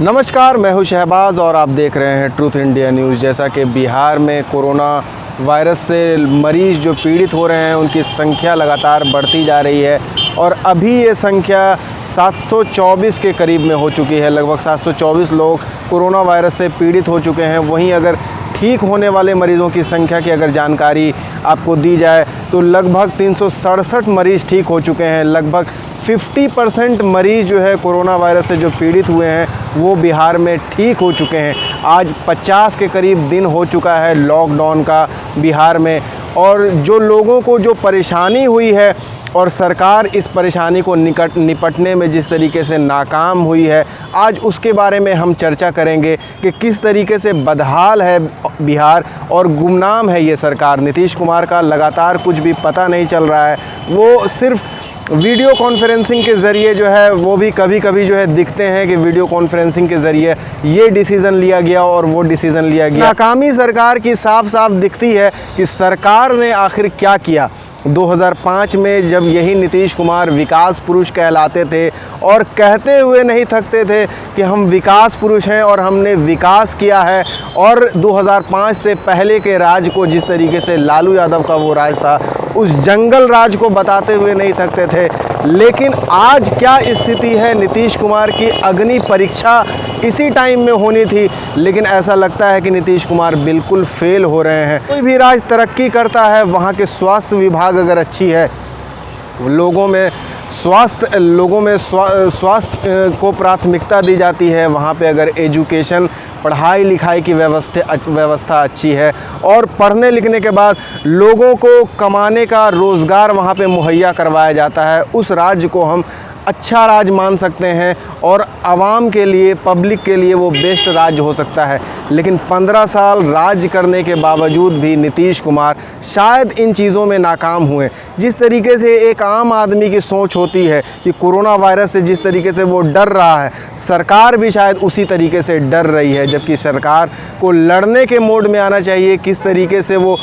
नमस्कार, मैं हूं शहबाज और आप देख रहे हैं ट्रूथ इंडिया न्यूज़। जैसा कि बिहार में कोरोना वायरस से मरीज़ जो पीड़ित हो रहे हैं उनकी संख्या लगातार बढ़ती जा रही है और अभी ये संख्या 724 के करीब में हो चुकी है। लगभग 724 लोग कोरोना वायरस से पीड़ित हो चुके हैं। वहीं अगर ठीक होने वाले मरीज़ों की संख्या की अगर जानकारी आपको दी जाए तो लगभग 367 मरीज़ ठीक हो चुके हैं। लगभग 50% मरीज़ जो है कोरोना वायरस से जो पीड़ित हुए हैं वो बिहार में ठीक हो चुके हैं। आज 50 के करीब दिन हो चुका है लॉकडाउन का बिहार में, और जो लोगों को जो परेशानी हुई है और सरकार इस परेशानी को निपटने में जिस तरीके से नाकाम हुई है, आज उसके बारे में हम चर्चा करेंगे कि किस तरीके से बदहाल है बिहार और गुमनाम है ये सरकार। नीतीश कुमार का लगातार कुछ भी पता नहीं चल रहा है। वो सिर्फ वीडियो कॉन्फ्रेंसिंग के ज़रिए जो है वो भी कभी कभी जो है दिखते हैं कि वीडियो कॉन्फ्रेंसिंग के ज़रिए ये डिसीज़न लिया गया और वो डिसीज़न लिया गया। नाकामी सरकार की साफ साफ दिखती है कि सरकार ने आखिर क्या किया। 2005 में जब यही नीतीश कुमार विकास पुरुष कहलाते थे और कहते हुए नहीं थकते थे कि हम विकास पुरुष हैं और हमने विकास किया है, और 2005 से पहले के राज को जिस तरीके से लालू यादव का वो राज था उस जंगल राज को बताते हुए नहीं थकते थे। लेकिन आज क्या स्थिति है, नीतीश कुमार की अग्नि परीक्षा इसी टाइम में होनी थी, लेकिन ऐसा लगता है कि नीतीश कुमार बिल्कुल फेल हो रहे हैं। कोई भी राज तरक्की करता है, वहाँ के स्वास्थ्य विभाग अगर अच्छी है, लोगों में स्वास्थ्य को प्राथमिकता दी जाती है, वहाँ पे अगर एजुकेशन पढ़ाई लिखाई की व्यवस्था अच्छी है और पढ़ने लिखने के बाद लोगों को कमाने का रोज़गार वहाँ पे मुहैया करवाया जाता है, उस राज्य को हम अच्छा राज्य मान सकते हैं और आवाम के लिए, पब्लिक के लिए वो बेस्ट राज्य हो सकता है। लेकिन 15 साल राज्य करने के बावजूद भी नीतीश कुमार शायद इन चीज़ों में नाकाम हुए। जिस तरीके से एक आम आदमी की सोच होती है कि कोरोना वायरस से जिस तरीके से वो डर रहा है, सरकार भी शायद उसी तरीके से डर रही है, जबकि सरकार को लड़ने के मोड में आना चाहिए। किस तरीके से वो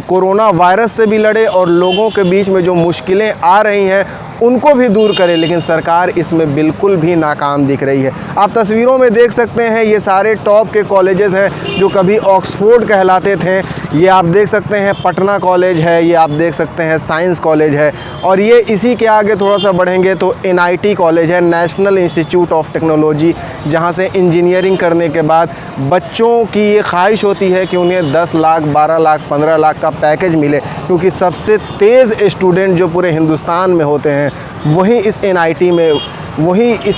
कोरोना वायरस से भी लड़े और लोगों के बीच में जो मुश्किलें आ रही हैं उनको भी दूर करे, लेकिन सरकार इसमें बिल्कुल भी नाकाम दिख रही है। आप तस्वीरों में देख सकते हैं ये सारे टॉप के कॉलेजेस हैं जो कभी ऑक्सफोर्ड कहलाते थे। ये आप देख सकते हैं पटना कॉलेज है, ये आप देख सकते हैं साइंस कॉलेज है, और ये इसी के आगे थोड़ा सा बढ़ेंगे तो NIT कॉलेज है, नेशनल इंस्टीट्यूट ऑफ टेक्नोलॉजी, जहाँ से इंजीनियरिंग करने के बाद बच्चों की ये ख्वाहिश होती है कि उन्हें 10 लाख, 12 लाख, 15 लाख का पैकेज मिले, क्योंकि सबसे तेज़ स्टूडेंट जो पूरे हिंदुस्तान में होते हैं वही इस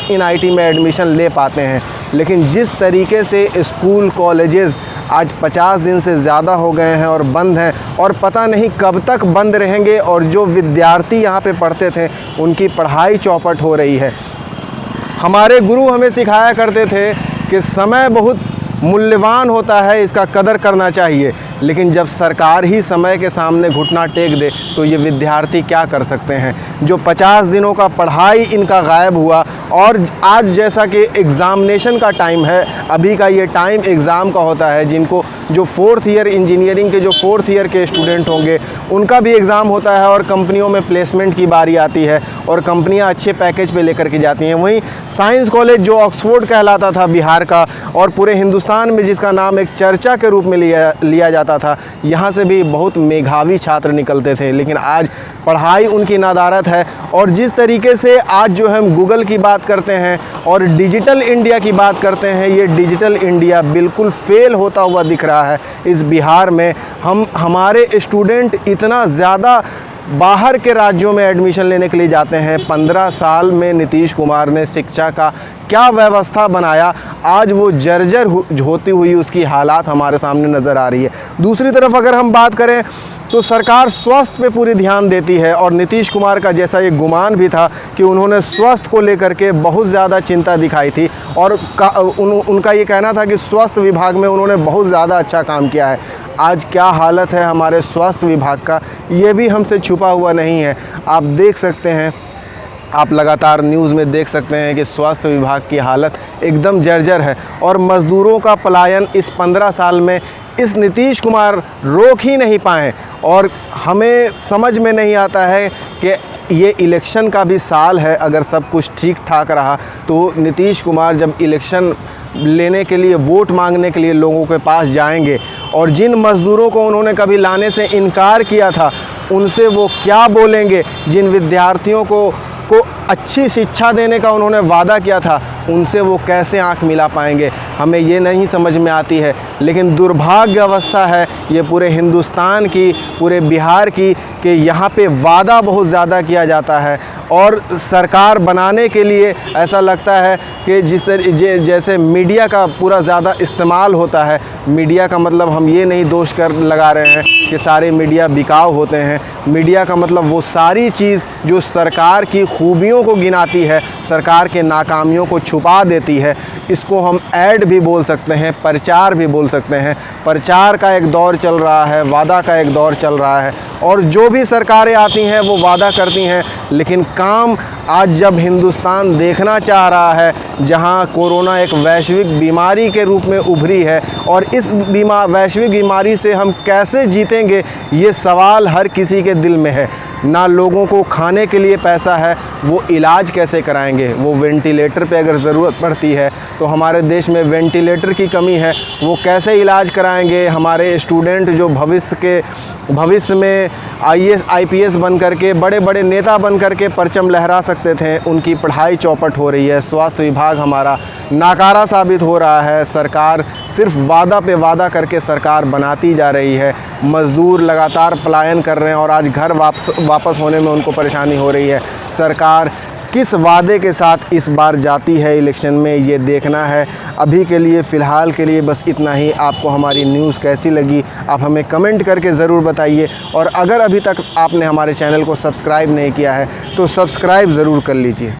NIT में एडमिशन ले पाते हैं। लेकिन जिस तरीके से स्कूल कॉलेजेस आज 50 दिन से ज़्यादा हो गए हैं और बंद हैं, और पता नहीं कब तक बंद रहेंगे, और जो विद्यार्थी यहाँ पे पढ़ते थे उनकी पढ़ाई चौपट हो रही है। हमारे गुरु हमें सिखाया करते थे कि समय बहुत मूल्यवान होता है, इसका कदर करना चाहिए, लेकिन जब सरकार ही समय के सामने घुटना टेक दे तो ये विद्यार्थी क्या कर सकते हैं। जो 50 दिनों का पढ़ाई इनका गायब हुआ, और आज जैसा कि एग्ज़ामिनेशन का टाइम है, अभी का ये टाइम एग्ज़ाम का होता है, जिनको जो 4th ईयर इंजीनियरिंग के जो 4th ईयर के स्टूडेंट होंगे उनका भी एग्ज़ाम होता है, और कंपनियों में प्लेसमेंट की बारी आती है और कंपनियां अच्छे पैकेज पे लेकर के जाती हैं। वहीं साइंस कॉलेज जो ऑक्सफोर्ड कहलाता था बिहार का और पूरे हिंदुस्तान में जिसका नाम एक चर्चा के रूप में लिया जाता था, यहाँ से भी बहुत मेधावी छात्र निकलते थे, लेकिन आज पढ़ाई उनकी नादारत है। और जिस तरीके से आज जो हम गूगल की बात करते हैं और डिजिटल इंडिया की बात करते हैं, ये डिजिटल इंडिया बिल्कुल फेल होता हुआ दिख रहा है इस बिहार में। हमारे स्टूडेंट इतना ज़्यादा बाहर के राज्यों में एडमिशन लेने के लिए जाते हैं। 15 साल में नीतीश कुमार ने शिक्षा का क्या व्यवस्था बनाया, आज वो जर्जर होती हुई उसकी हालात हमारे सामने नज़र आ रही है। दूसरी तरफ अगर हम बात करें तो सरकार स्वास्थ्य पे पूरी ध्यान देती है, और नीतीश कुमार का जैसा ये गुमान भी था कि उन्होंने स्वास्थ्य को लेकर के बहुत ज़्यादा चिंता दिखाई थी, और उनका ये कहना था कि स्वास्थ्य विभाग में उन्होंने बहुत ज़्यादा अच्छा काम किया है। आज क्या हालत है हमारे स्वास्थ्य विभाग का, ये भी हमसे छुपा हुआ नहीं है। आप देख सकते हैं, आप लगातार न्यूज़ में देख सकते हैं कि स्वास्थ्य विभाग की हालत एकदम जर्जर है, और मज़दूरों का पलायन इस 15 साल में इस नीतीश कुमार रोक ही नहीं पाए। और हमें समझ में नहीं आता है कि ये इलेक्शन का भी साल है। अगर सब कुछ ठीक ठाक रहा तो नीतीश कुमार जब इलेक्शन लेने के लिए, वोट मांगने के लिए लोगों के पास जाएंगे और जिन मज़दूरों को उन्होंने कभी लाने से इनकार किया था उनसे वो क्या बोलेंगे, जिन विद्यार्थियों को अच्छी शिक्षा देने का उन्होंने वादा किया था उनसे वो कैसे आंख मिला पाएंगे, हमें ये नहीं समझ में आती है। लेकिन दुर्भाग्य अवस्था है ये पूरे हिंदुस्तान की, पूरे बिहार की, कि यहाँ पे वादा बहुत ज़्यादा किया जाता है और सरकार बनाने के लिए ऐसा लगता है कि जैसे मीडिया का पूरा ज़्यादा इस्तेमाल होता है। मीडिया का मतलब हम ये नहीं दोष कर लगा रहे हैं कि सारे मीडिया बिकाऊ होते हैं। मीडिया का मतलब वो सारी चीज़ जो सरकार की खूबियों को गिनाती है, सरकार के नाकामियों को छुपा देती है, इसको हम ऐड भी बोल सकते हैं, प्रचार भी बोल सकते हैं। प्रचार का एक दौर चल रहा है, वादा का एक दौर चल रहा है और जो भी सरकारें आती हैं वो वादा करती हैं, लेकिन काम आज जब हिंदुस्तान देखना चाह रहा है, जहां कोरोना एक वैश्विक बीमारी के रूप में उभरी है और इस वैश्विक बीमारी से हम कैसे जीतेंगे ये सवाल हर किसी के दिल में है। ना लोगों को खाने के लिए पैसा है, वो इलाज कैसे कराएंगे, वो वेंटिलेटर पे अगर ज़रूरत पड़ती है तो हमारे देश में वेंटिलेटर की कमी है, वो कैसे इलाज कराएंगे। हमारे स्टूडेंट जो भविष्य में IAS IPS बन करके, बड़े बड़े नेता बन करके परचम लहरा सकते थे, उनकी पढ़ाई चौपट हो रही है। स्वास्थ्य विभाग हमारा नाकारा साबित हो रहा है। सरकार सिर्फ वादा पे वादा करके सरकार बनाती जा रही है। मज़दूर लगातार पलायन कर रहे हैं और आज घर वापस होने में उनको परेशानी हो रही है। सरकार किस वादे के साथ इस बार जाती है इलेक्शन में, ये देखना है। अभी के लिए, फ़िलहाल के लिए बस इतना ही। आपको हमारी न्यूज़ कैसी लगी आप हमें कमेंट करके ज़रूर बताइए और अगर अभी तक आपने हमारे चैनल को सब्सक्राइब नहीं किया है तो सब्सक्राइब ज़रूर कर लीजिए।